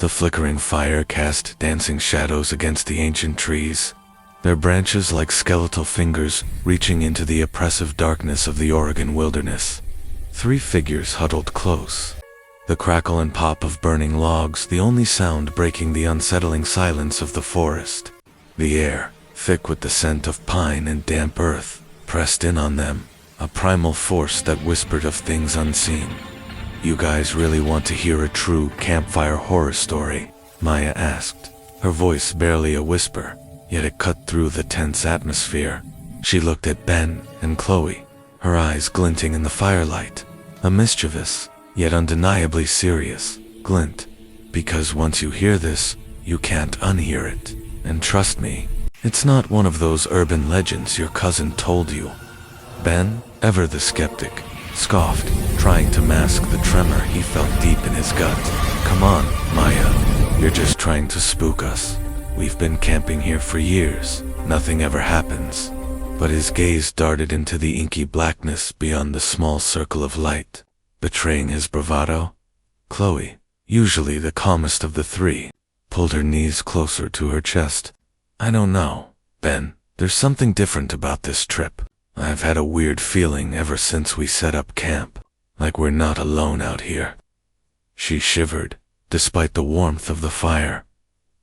The flickering fire cast dancing shadows against the ancient trees, their branches like skeletal fingers reaching into the oppressive darkness of the Oregon wilderness. 3 figures huddled close, the crackle and pop of burning logs the only sound breaking the unsettling silence of the forest. The air, thick with the scent of pine and damp earth, pressed in on them, a primal force that whispered of things unseen. "You guys really want to hear a true campfire horror story?" Maya asked, her voice barely a whisper, yet it cut through the tense atmosphere. She looked at Ben and Chloe, her eyes glinting in the firelight, a mischievous, yet undeniably serious, glint. "Because once you hear this, you can't unhear it. And trust me, it's not one of those urban legends your cousin told you." Ben, ever the skeptic, scoffed, trying to mask the tremor he felt deep in his gut. "Come on, Maya, you're just trying to spook us. We've been camping here for years, nothing ever happens." But his gaze darted into the inky blackness beyond the small circle of light, betraying his bravado. Chloe, usually the calmest of the 3, pulled her knees closer to her chest. "I don't know, Ben, there's something different about this trip. I've had a weird feeling ever since we set up camp, like we're not alone out here." She shivered, despite the warmth of the fire.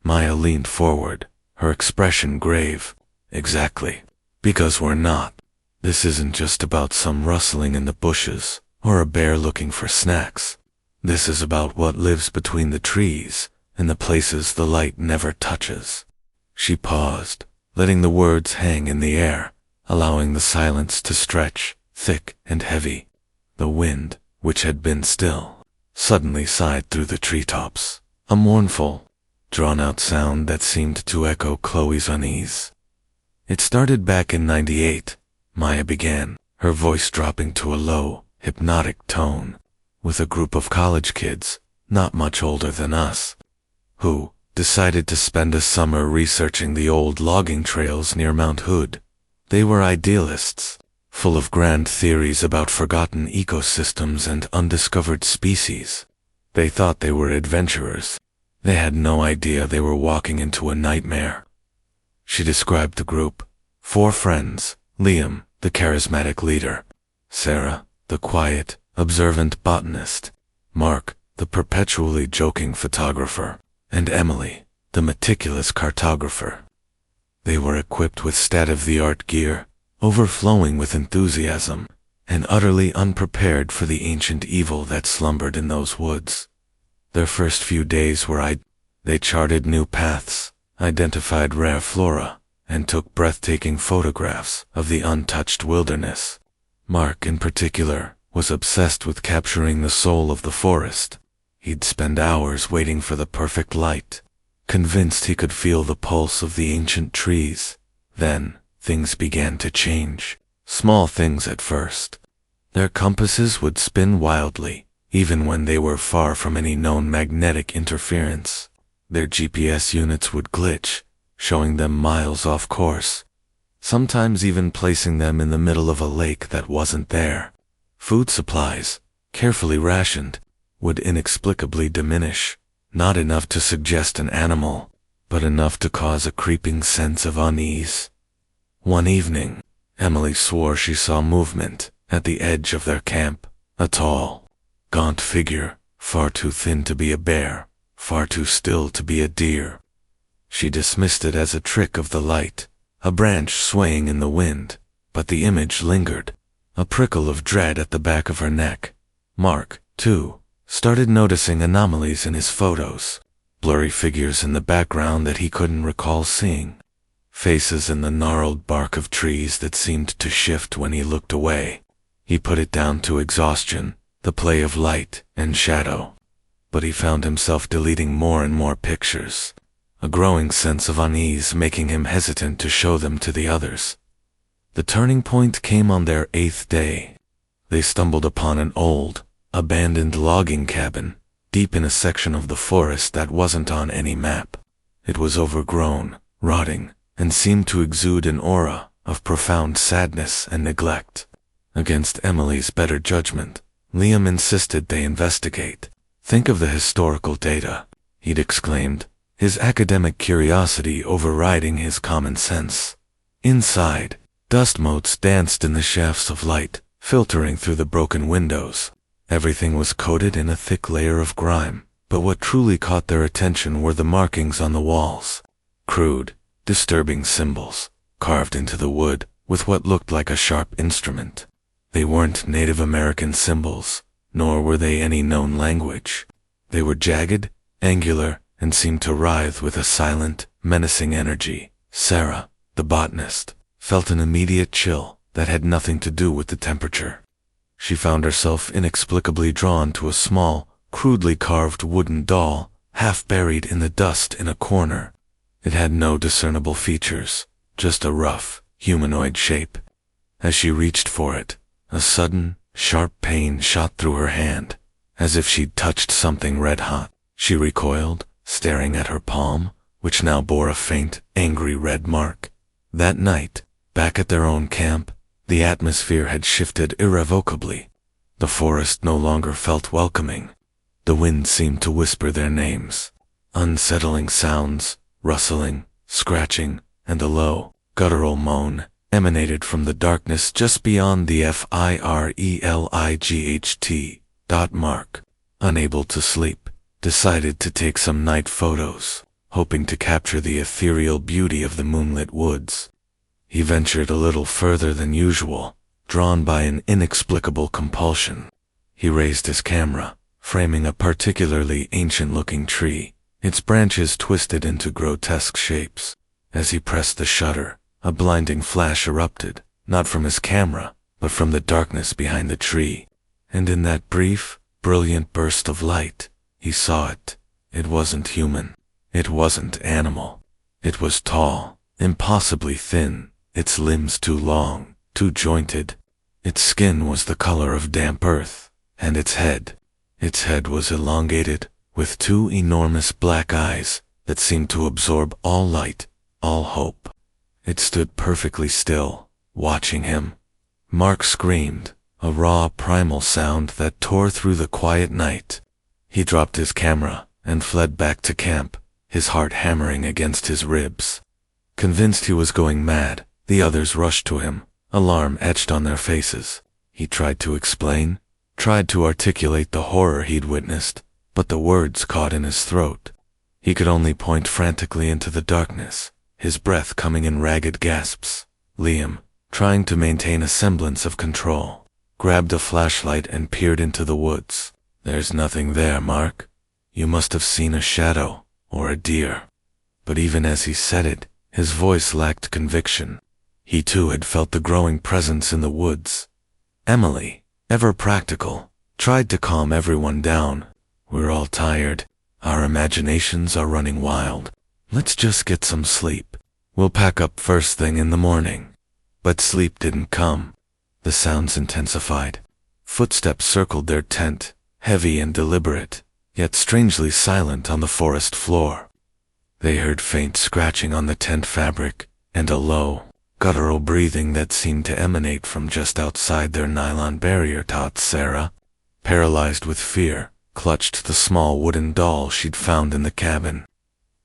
Maya leaned forward, her expression grave. "Exactly. Because we're not. This isn't just about some rustling in the bushes, or a bear looking for snacks. This is about what lives between the trees, and the places the light never touches." She paused, letting the words hang in the air, allowing the silence to stretch, thick and heavy. The wind, which had been still, suddenly sighed through the treetops, a mournful, drawn-out sound that seemed to echo Chloe's unease. "It started back in '98, Maya began, her voice dropping to a low, hypnotic tone, "with a group of college kids, not much older than us, who decided to spend a summer researching the old logging trails near Mount Hood. They were idealists, full of grand theories about forgotten ecosystems and undiscovered species. They thought they were adventurers. They had no idea they were walking into a nightmare." She described the group: 4 friends, Liam, the charismatic leader; Sarah, the quiet, observant botanist; Mark, the perpetually joking photographer; and Emily, the meticulous cartographer. They were equipped with state-of-the-art gear, overflowing with enthusiasm, and utterly unprepared for the ancient evil that slumbered in those woods. Their first few days were they charted new paths, identified rare flora, and took breathtaking photographs of the untouched wilderness. Mark, in particular, was obsessed with capturing the soul of the forest. He'd spend hours waiting for the perfect light, convinced he could feel the pulse of the ancient trees. Then, things began to change. Small things at first. Their compasses would spin wildly, even when they were far from any known magnetic interference. Their GPS units would glitch, showing them miles off course, sometimes even placing them in the middle of a lake that wasn't there. Food supplies, carefully rationed, would inexplicably diminish, not enough to suggest an animal, but enough to cause a creeping sense of unease. One evening, Emily swore she saw movement at the edge of their camp, a tall, gaunt figure, far too thin to be a bear, far too still to be a deer. She dismissed it as a trick of the light, a branch swaying in the wind, but the image lingered, a prickle of dread at the back of her neck. Mark, too, started noticing anomalies in his photos, blurry figures in the background that he couldn't recall seeing, faces in the gnarled bark of trees that seemed to shift when he looked away. He put it down to exhaustion, the play of light and shadow. But he found himself deleting more and more pictures, a growing sense of unease making him hesitant to show them to the others. The turning point came on their 8th day. They stumbled upon an old, abandoned logging cabin, deep in a section of the forest that wasn't on any map. It was overgrown, rotting, and seemed to exude an aura of profound sadness and neglect. Against Emily's better judgment, Liam insisted they investigate. Think of the historical data, he'd exclaimed, his academic curiosity overriding his common sense. Inside, dust motes danced in the shafts of light, filtering through the broken windows. Everything was coated in a thick layer of grime, but what truly caught their attention were the markings on the walls. Crude, disturbing symbols, carved into the wood with what looked like a sharp instrument. They weren't Native American symbols, nor were they any known language. They were jagged, angular, and seemed to writhe with a silent, menacing energy. Sarah, the botanist, felt an immediate chill that had nothing to do with the temperature. She found herself inexplicably drawn to a small, crudely carved wooden doll, half buried in the dust in a corner. It had no discernible features, just a rough, humanoid shape. As she reached for it, a sudden, sharp pain shot through her hand, as if she'd touched something red-hot. She recoiled, staring at her palm, which now bore a faint, angry red mark. That night, back at their own camp, the atmosphere had shifted irrevocably. The forest no longer felt welcoming. The wind seemed to whisper their names. Unsettling sounds, rustling, scratching, and a low, guttural moan emanated from the darkness just beyond the FIRELIGHT mark. Unable to sleep, decided to take some night photos, hoping to capture the ethereal beauty of the moonlit woods. He ventured a little further than usual, drawn by an inexplicable compulsion. He raised his camera, framing a particularly ancient-looking tree, its branches twisted into grotesque shapes. As he pressed the shutter, a blinding flash erupted, not from his camera, but from the darkness behind the tree. And in that brief, brilliant burst of light, he saw it. It wasn't human. It wasn't animal. It was tall, impossibly thin, its limbs too long, too jointed. Its skin was the color of damp earth, and its head was elongated, with two enormous black eyes that seemed to absorb all light, all hope. It stood perfectly still, watching him. Mark screamed, a raw, primal sound that tore through the quiet night. He dropped his camera and fled back to camp, his heart hammering against his ribs. Convinced he was going mad, the others rushed to him, alarm etched on their faces. He tried to explain, tried to articulate the horror he'd witnessed, but the words caught in his throat. He could only point frantically into the darkness, his breath coming in ragged gasps. Liam, trying to maintain a semblance of control, grabbed a flashlight and peered into the woods. "There's nothing there, Mark. You must have seen a shadow, or a deer." But even as he said it, his voice lacked conviction. He too had felt the growing presence in the woods. Emily, ever practical, tried to calm everyone down. "We're all tired. Our imaginations are running wild. Let's just get some sleep. We'll pack up first thing in the morning." But sleep didn't come. The sounds intensified. Footsteps circled their tent, heavy and deliberate, yet strangely silent on the forest floor. They heard faint scratching on the tent fabric, and a low, guttural breathing that seemed to emanate from just outside their nylon barrier. Sarah, paralyzed with fear, clutched the small wooden doll she'd found in the cabin.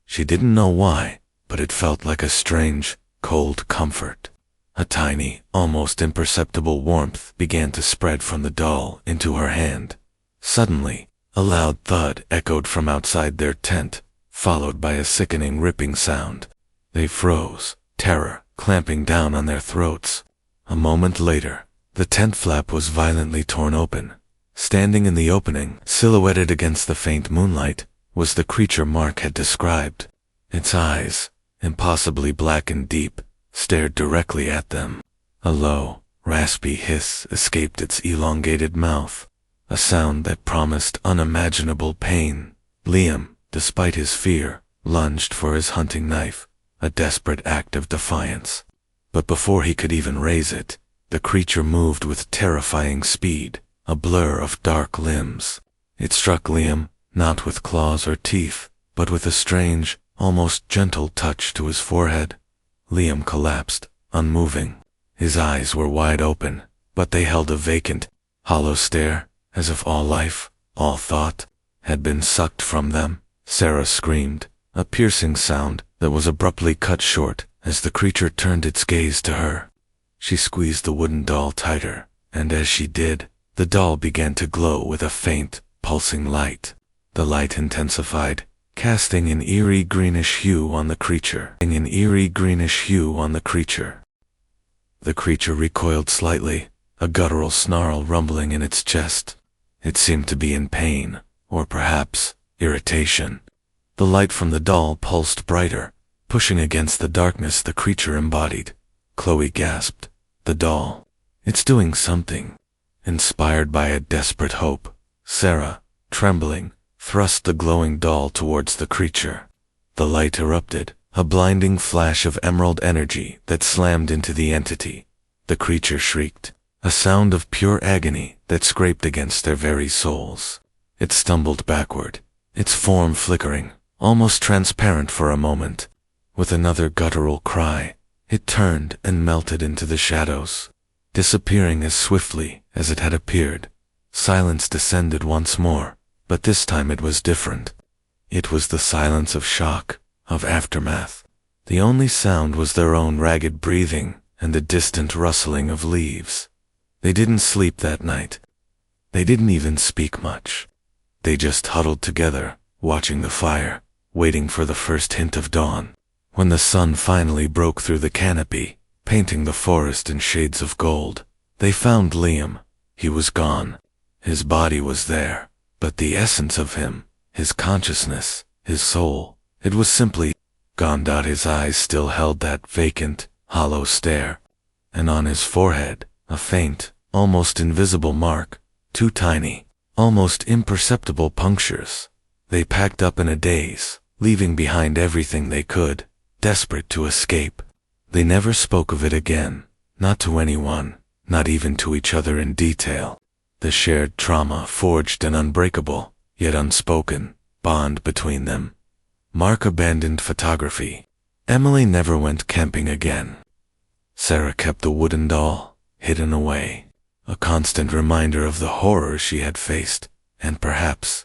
She didn't know why, but it felt like a strange, cold comfort. A tiny, almost imperceptible warmth began to spread from the doll into her hand. Suddenly, a loud thud echoed from outside their tent, followed by a sickening ripping sound. They froze, terror clamping down on their throats. A moment later, the tent flap was violently torn open. Standing in the opening, silhouetted against the faint moonlight, was the creature Mark had described. Its eyes, impossibly black and deep, stared directly at them. A low, raspy hiss escaped its elongated mouth, a sound that promised unimaginable pain. Liam, despite his fear, lunged for his hunting knife, a desperate act of defiance. But before he could even raise it, the creature moved with terrifying speed, a blur of dark limbs. It struck Liam, not with claws or teeth, but with a strange, almost gentle touch to his forehead. Liam collapsed, unmoving. His eyes were wide open, but they held a vacant, hollow stare, as if all life, all thought, had been sucked from them. Sarah screamed, a piercing sound that was abruptly cut short as the creature turned its gaze to her. She squeezed the wooden doll tighter, and as she did, the doll began to glow with a faint, pulsing light. The light intensified, casting an eerie greenish hue on the creature. The creature recoiled slightly, a guttural snarl rumbling in its chest. It seemed to be in pain, or perhaps irritation. The light from the doll pulsed brighter, pushing against the darkness the creature embodied. Chloe gasped. The doll. It's doing something. Inspired by a desperate hope, Sarah, trembling, thrust the glowing doll towards the creature. The light erupted, a blinding flash of emerald energy that slammed into the entity. The creature shrieked, a sound of pure agony that scraped against their very souls. It stumbled backward, its form flickering, almost transparent for a moment. With another guttural cry, it turned and melted into the shadows, disappearing as swiftly as it had appeared. Silence descended once more, but this time it was different. It was the silence of shock, of aftermath. The only sound was their own ragged breathing and the distant rustling of leaves. They didn't sleep that night. They didn't even speak much. They just huddled together, watching the fire, waiting for the first hint of dawn. When the sun finally broke through the canopy, painting the forest in shades of gold, they found Liam. He was gone. His body was there, but the essence of him, his consciousness, his soul, it was simply gone. His eyes still held that vacant, hollow stare, and on his forehead, a faint, almost invisible mark, two tiny, almost imperceptible punctures. They packed up in a daze, leaving behind everything they could, desperate to escape. They never spoke of it again, not to anyone, not even to each other in detail. The shared trauma forged an unbreakable, yet unspoken, bond between them. Mark abandoned photography. Emily never went camping again. Sarah kept the wooden doll, hidden away, a constant reminder of the horror she had faced, and perhaps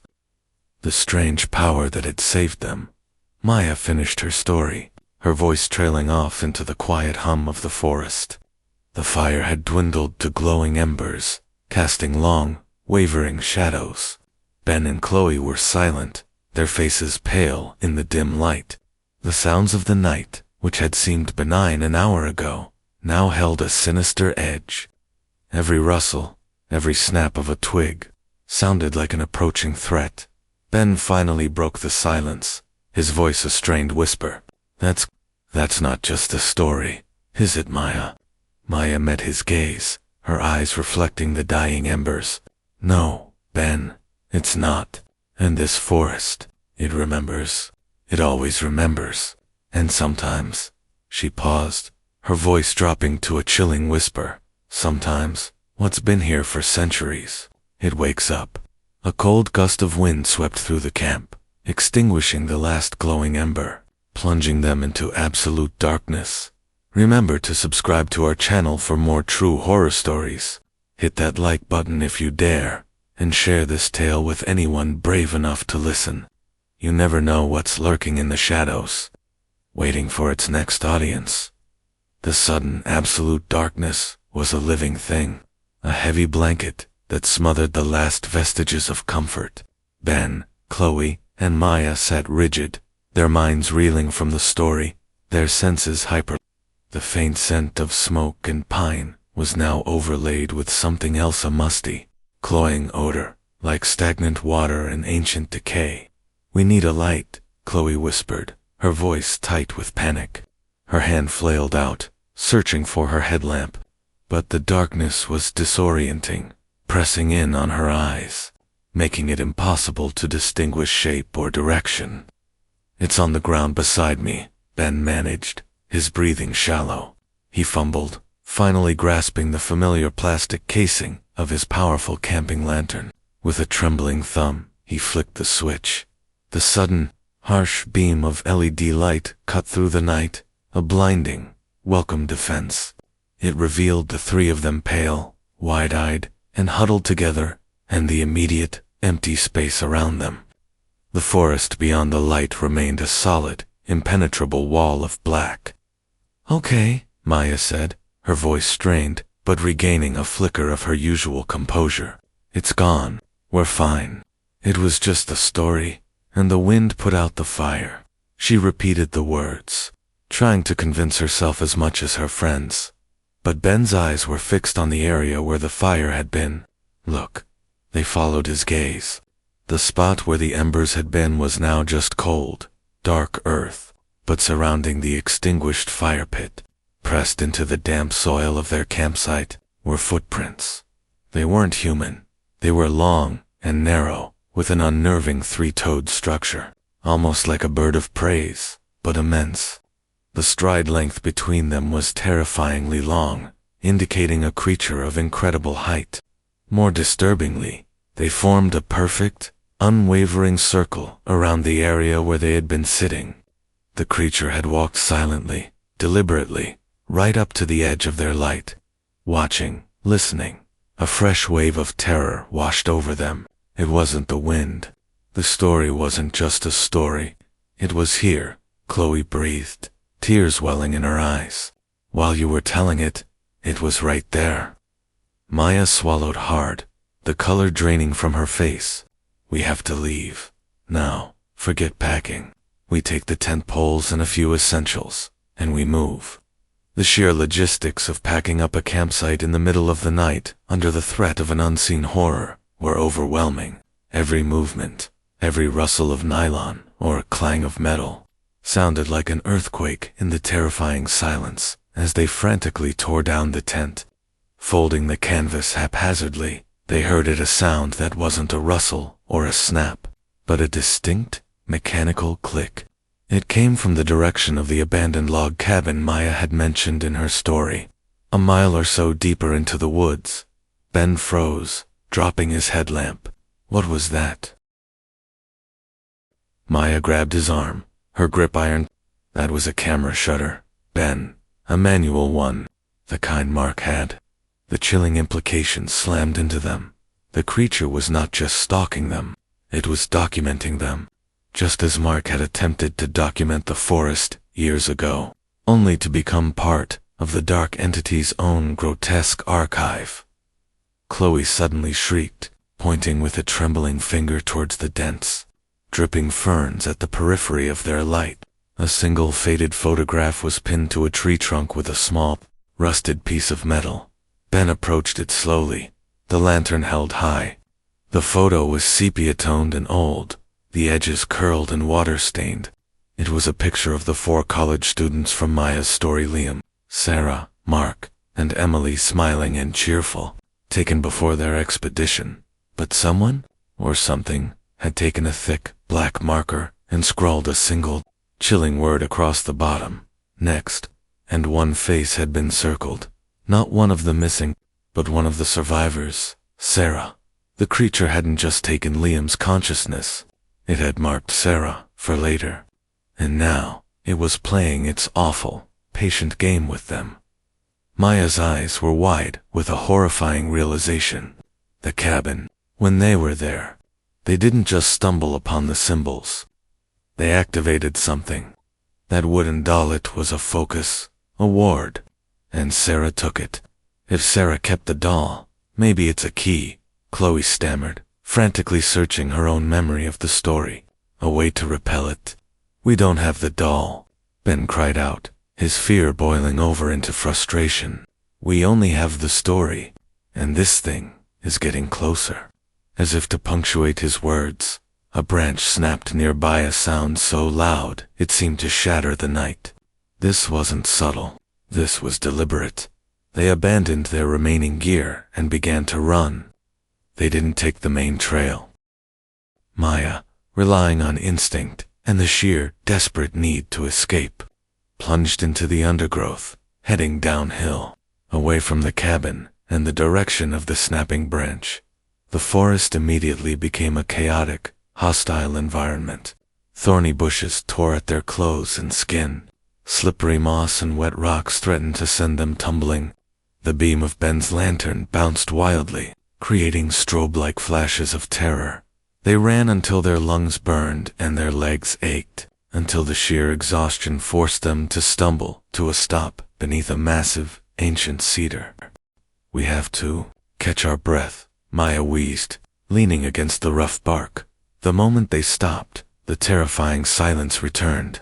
the strange power that had saved them. Maya finished her story, her voice trailing off into the quiet hum of the forest. The fire had dwindled to glowing embers, casting long, wavering shadows. Ben and Chloe were silent, their faces pale in the dim light. The sounds of the night, which had seemed benign an hour ago, now held a sinister edge. Every rustle, every snap of a twig, sounded like an approaching threat. Ben finally broke the silence, his voice a strained whisper. That's not just a story, is it, Maya? Maya met his gaze, her eyes reflecting the dying embers. No, Ben, it's not. And this forest, it remembers. It always remembers. And sometimes, she paused, her voice dropping to a chilling whisper. Sometimes, what's been here for centuries, it wakes up. A cold gust of wind swept through the camp, extinguishing the last glowing ember, plunging them into absolute darkness. Remember to subscribe to our channel for more true horror stories. Hit that like button if you dare, and share this tale with anyone brave enough to listen. You never know what's lurking in the shadows, waiting for its next audience. The sudden absolute darkness was a living thing, a heavy blanket that smothered the last vestiges of comfort. Ben, Chloe, and Maya sat rigid, their minds reeling from the story, their senses hyper. The faint scent of smoke and pine was now overlaid with something else, a musty, cloying odor, like stagnant water and ancient decay. "We need a light," Chloe whispered, her voice tight with panic. Her hand flailed out, searching for her headlamp, but the darkness was disorienting, pressing in on her eyes, making it impossible to distinguish shape or direction. "It's on the ground beside me," Ben managed, his breathing shallow. He fumbled, finally grasping the familiar plastic casing of his powerful camping lantern. With a trembling thumb, he flicked the switch. The sudden, harsh beam of LED light cut through the night, a blinding, welcome defense. It revealed the three of them pale, wide-eyed, and huddled together, and the immediate, empty space around them. The forest beyond the light remained a solid, impenetrable wall of black. "Okay," Maya said, her voice strained, but regaining a flicker of her usual composure. "It's gone. We're fine. It was just a story, and the wind put out the fire." She repeated the words, trying to convince herself as much as her friends. But Ben's eyes were fixed on the area where the fire had been. "Look." They followed his gaze. The spot where the embers had been was now just cold, dark earth, but surrounding the extinguished fire pit, pressed into the damp soil of their campsite, were footprints. They weren't human. They were long and narrow, with an unnerving three-toed structure, almost like a bird of prey, but immense. The stride length between them was terrifyingly long, indicating a creature of incredible height. More disturbingly, they formed a perfect, unwavering circle around the area where they had been sitting. The creature had walked silently, deliberately, right up to the edge of their light, watching, listening. A fresh wave of terror washed over them. It wasn't the wind. The story wasn't just a story. It was here, Chloe breathed, tears welling in her eyes. While you were telling it, it was right there. Maya swallowed hard, the color draining from her face. "We have to leave. Now, forget packing. We take the tent poles and a few essentials, and we move." The sheer logistics of packing up a campsite in the middle of the night under the threat of an unseen horror were overwhelming. Every movement, every rustle of nylon or clang of metal, sounded like an earthquake in the terrifying silence as they frantically tore down the tent. Folding the canvas haphazardly, they heard it a sound that wasn't a rustle or a snap, but a distinct, mechanical click. It came from the direction of the abandoned log cabin Maya had mentioned in her story. A mile or so deeper into the woods, Ben froze, dropping his headlamp. What was that? Maya grabbed his arm, her grip iron. That was a camera shutter, Ben. A manual one, the kind Mark had. The chilling implications slammed into them. The creature was not just stalking them, it was documenting them, just as Mark had attempted to document the forest years ago, only to become part of the dark entity's own grotesque archive. Chloe suddenly shrieked, pointing with a trembling finger towards the dense, dripping ferns at the periphery of their light. A single faded photograph was pinned to a tree trunk with a small, rusted piece of metal. Ben approached it slowly, the lantern held high. The photo was sepia-toned and old, the edges curled and water-stained. It was a picture of the 4 college students from Maya's story: Liam, Sarah, Mark, and Emily, smiling and cheerful, taken before their expedition. But someone, or something, had taken a thick, black marker and scrawled a single, chilling word across the bottom: "Next," and one face had been circled. Not one of the missing, but one of the survivors, Sarah. The creature hadn't just taken Liam's consciousness, it had marked Sarah for later. And now, it was playing its awful, patient game with them. Maya's eyes were wide with a horrifying realization. The cabin, when they were there, they didn't just stumble upon the symbols. They activated something. That wooden dollet was a focus, a ward. And Sarah took it. If Sarah kept the doll, maybe it's a key, Chloe stammered, frantically searching her own memory of the story. A way to repel it. "We don't have the doll," Ben cried out, his fear boiling over into frustration. "We only have the story, and this thing is getting closer." As if to punctuate his words, a branch snapped nearby, a sound so loud it seemed to shatter the night. This wasn't subtle. This was deliberate. They abandoned their remaining gear and began to run. They didn't take the main trail. Maya, relying on instinct and the sheer, desperate need to escape, plunged into the undergrowth, heading downhill, away from the cabin and the direction of the snapping branch. The forest immediately became a chaotic, hostile environment. Thorny bushes tore at their clothes and skin. Slippery moss and wet rocks threatened to send them tumbling. The beam of Ben's lantern bounced wildly, creating strobe-like flashes of terror. They ran until their lungs burned and their legs ached, until the sheer exhaustion forced them to stumble to a stop beneath a massive, ancient cedar. "We have to catch our breath," Maya wheezed, leaning against the rough bark. The moment they stopped, the terrifying silence returned.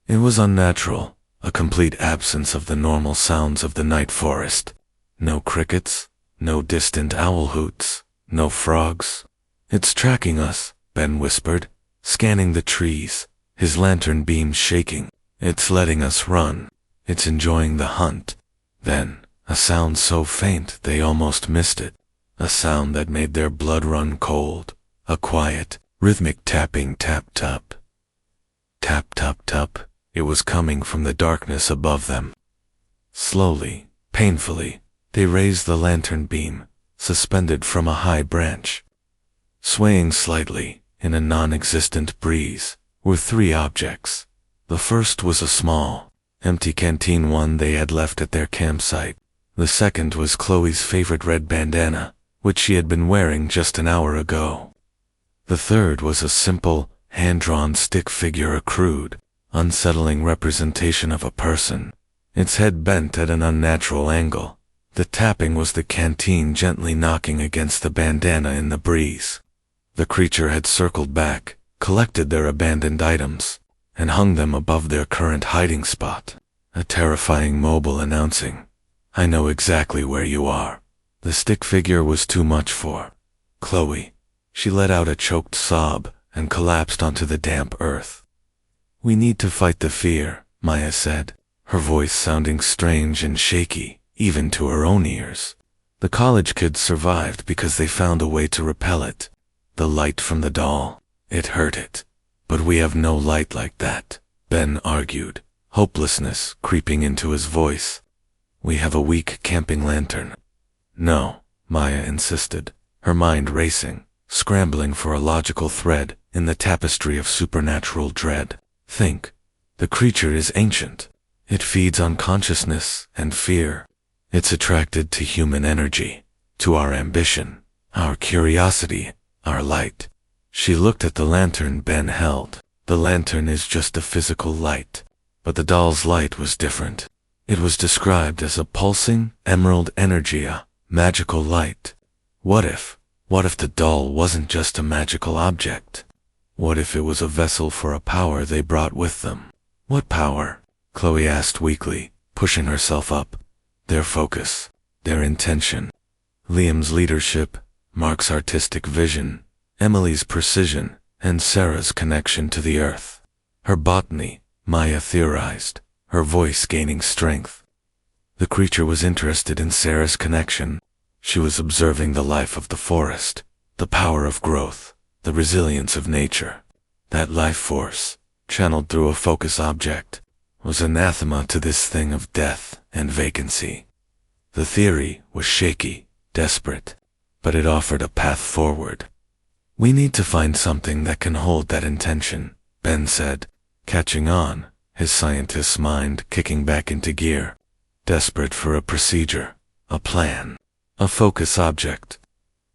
It was unnatural, a complete absence of the normal sounds of the night forest. No crickets, no distant owl hoots, no frogs. "It's tracking us," Ben whispered, scanning the trees, his lantern beam shaking. "It's letting us run. It's enjoying the hunt." Then, a sound so faint they almost missed it. A sound that made their blood run cold. A quiet, rhythmic tapping tap-tap. Tap-tap-tap. It was coming from the darkness above them. Slowly, painfully, they raised the lantern beam, suspended from a high branch. Swaying slightly, in a non-existent breeze, were three objects. The first was a small, empty canteen, one they had left at their campsite. The second was Chloe's favorite red bandana, which she had been wearing just an hour ago. The third was a simple, hand-drawn stick figure, a crude, unsettling representation of a person, its head bent at an unnatural angle. The tapping was the canteen gently knocking against the bandana in the breeze. The creature had circled back, collected their abandoned items, and hung them above their current hiding spot, a terrifying mobile announcing, "I know exactly where you are." The stick figure was too much for Chloe. She let out a choked sob and collapsed onto the damp earth. "We need to fight the fear," Maya said, her voice sounding strange and shaky, even to her own ears. "The college kids survived because they found a way to repel it. The light from the doll, it hurt it. But we have no light like that," Ben argued, hopelessness creeping into his voice. "We have a weak camping lantern." "No," Maya insisted, her mind racing, scrambling for a logical thread in the tapestry of supernatural dread. "Think. The creature is ancient. It feeds on consciousness and fear. It's attracted to human energy, to our ambition, our curiosity, our light." She looked at the lantern Ben held. "The lantern is just a physical light, but the doll's light was different. It was described as a pulsing emerald energy, a magical light. What if the doll wasn't just a magical object? What if it was a vessel for a power they brought with them?" "What power?" Chloe asked weakly, pushing herself up. "Their focus, their intention. Liam's leadership, Mark's artistic vision, Emily's precision, and Sarah's connection to the earth." Her botany, Maya theorized, her voice gaining strength. The creature was interested in Sarah's connection. She was observing the life of the forest, the power of growth, the resilience of nature. That life force, channeled through a focus object, was anathema to this thing of death and vacancy. The theory was shaky, desperate, but it offered a path forward. "We need to find something that can hold that intention," Ben said, catching on, his scientist's mind kicking back into gear. Desperate for a procedure, a plan, a focus object.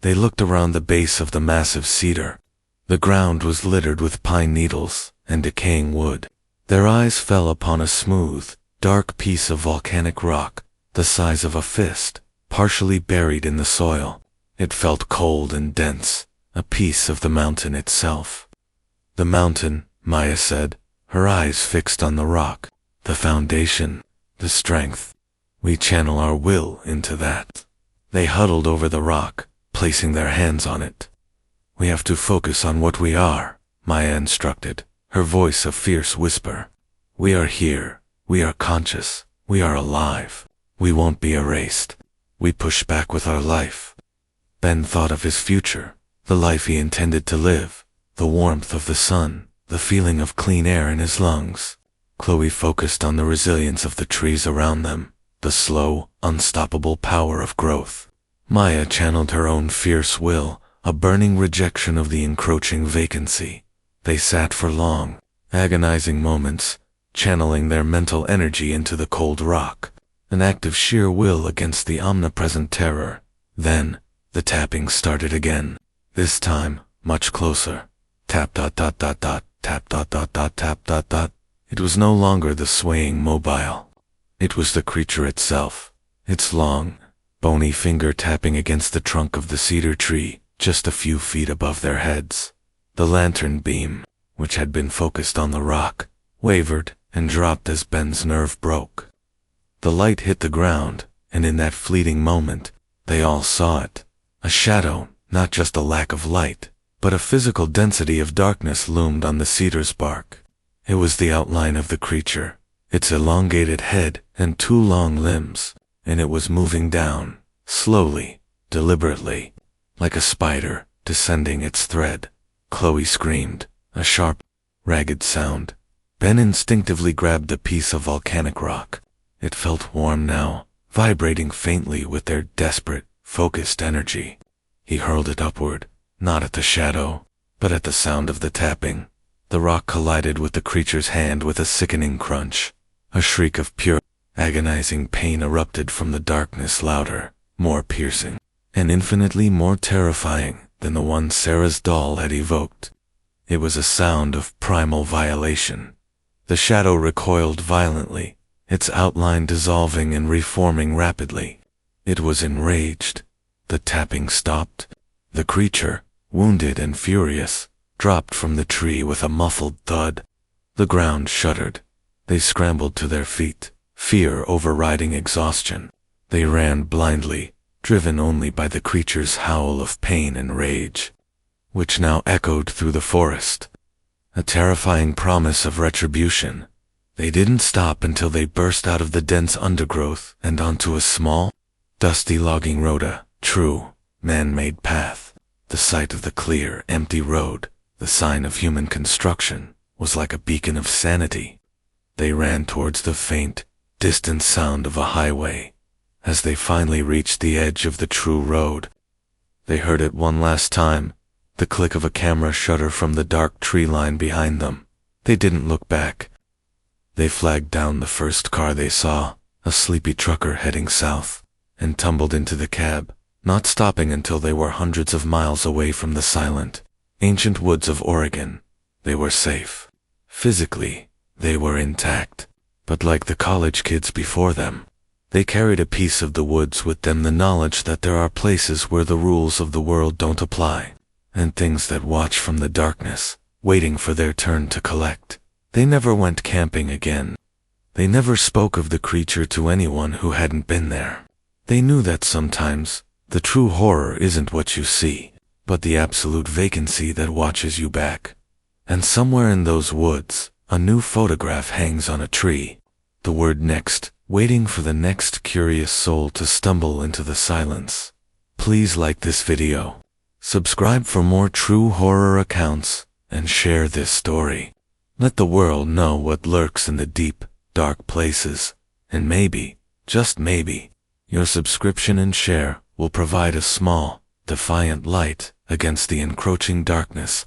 They looked around the base of the massive cedar. The ground was littered with pine needles and decaying wood. Their eyes fell upon a smooth, dark piece of volcanic rock, the size of a fist, partially buried in the soil. It felt cold and dense, a piece of the mountain itself. "The mountain," Maya said, her eyes fixed on the rock. "The foundation, the strength. We channel our will into that." They huddled over the rock, placing their hands on it. "We have to focus on what we are," Maya instructed, her voice a fierce whisper. "We are here. We are conscious. We are alive. We won't be erased. We push back with our life." Ben thought of his future, the life he intended to live, the warmth of the sun, the feeling of clean air in his lungs. Chloe focused on the resilience of the trees around them, the slow, unstoppable power of growth. Maya channeled her own fierce will, a burning rejection of the encroaching vacancy. They sat for long, agonizing moments, channeling their mental energy into the cold rock, an act of sheer will against the omnipresent terror. Then, the tapping started again. This time, much closer. Tap dot dot dot dot, tap dot dot dot, tap dot dot. It was no longer the swaying mobile. It was the creature itself, its long, bony finger tapping against the trunk of the cedar tree just a few feet above their heads. The lantern beam, which had been focused on the rock, wavered and dropped as Ben's nerve broke. The light hit the ground, and in that fleeting moment, they all saw it. A shadow, not just a lack of light, but a physical density of darkness loomed on the cedar's bark. It was the outline of the creature, its elongated head and two long limbs, and it was moving down, slowly, deliberately, like a spider descending its thread. Chloe screamed, a sharp, ragged sound. Ben instinctively grabbed a piece of volcanic rock. It felt warm now, vibrating faintly with their desperate, focused energy. He hurled it upward, not at the shadow, but at the sound of the tapping. The rock collided with the creature's hand with a sickening crunch. A shriek of pure, agonizing pain erupted from the darkness, louder, more piercing, and infinitely more terrifying than the one Sarah's doll had evoked. It was a sound of primal violation. The shadow recoiled violently, its outline dissolving and reforming rapidly. It was enraged. The tapping stopped. The creature, wounded and furious, dropped from the tree with a muffled thud. The ground shuddered. They scrambled to their feet, fear overriding exhaustion. They ran blindly, driven only by the creature's howl of pain and rage, which now echoed through the forest. A terrifying promise of retribution. They didn't stop until they burst out of the dense undergrowth and onto a small, dusty logging road, a true, man-made path. The sight of the clear, empty road, the sign of human construction, was like a beacon of sanity. They ran towards the faint, distant sound of a highway. As they finally reached the edge of the true road, they heard it one last time, the click of a camera shutter from the dark tree line behind them. They didn't look back. They flagged down the first car they saw, a sleepy trucker heading south, and tumbled into the cab, not stopping until they were hundreds of miles away from the silent, ancient woods of Oregon. They were safe. Physically, they were intact, but like the college kids before them, they carried a piece of the woods with them, the knowledge that there are places where the rules of the world don't apply, and things that watch from the darkness, waiting for their turn to collect. They never went camping again. They never spoke of the creature to anyone who hadn't been there. They knew that sometimes, the true horror isn't what you see, but the absolute vacancy that watches you back. And somewhere in those woods, a new photograph hangs on a tree. The word next, waiting for the next curious soul to stumble into the silence. Please like this video, subscribe for more true horror accounts, and share this story. Let the world know what lurks in the deep, dark places, and maybe, just maybe, your subscription and share will provide a small, defiant light against the encroaching darkness,